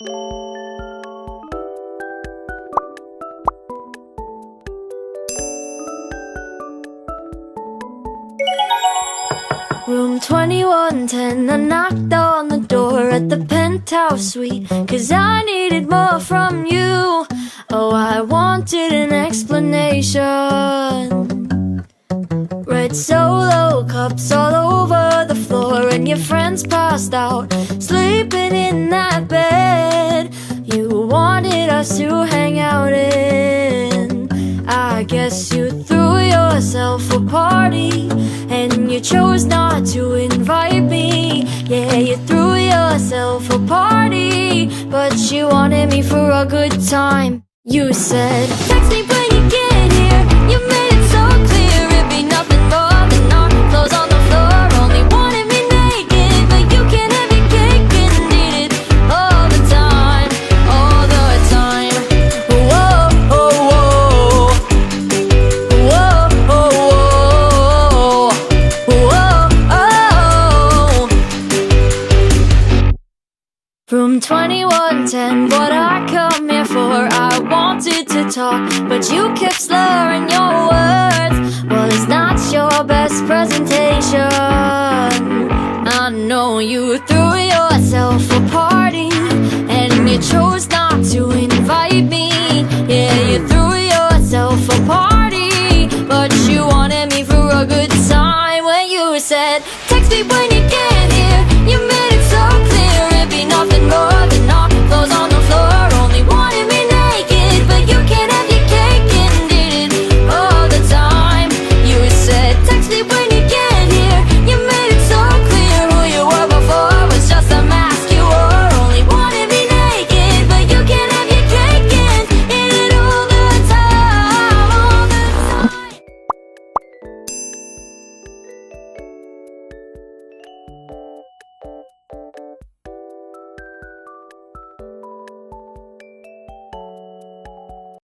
Room 2110, I knocked on the door at the penthouse suite, 'cause I needed more from you. Oh, I wanted an explanation. Red Solo cups all over the floor, and your friends passed out, sleeping in that bed you wanted us to hang out in. I guess you threw yourself a party, and you chose not to invite me. Yeah, you threw yourself a party, but you wanted me for a good time. You said, text me when you get here. You made it so clear it'd be nothing more than our clothes on the floor. Only wanted me naked, but you can't have your cake and eat it all the time, all the time. Whoa, whoa, whoa. Whoa, whoa, whoa. Whoa, oh. Room 2110, what I come here for. I wanted to talk, but you kept slurring your words. Well, it's not your best presentation. I know you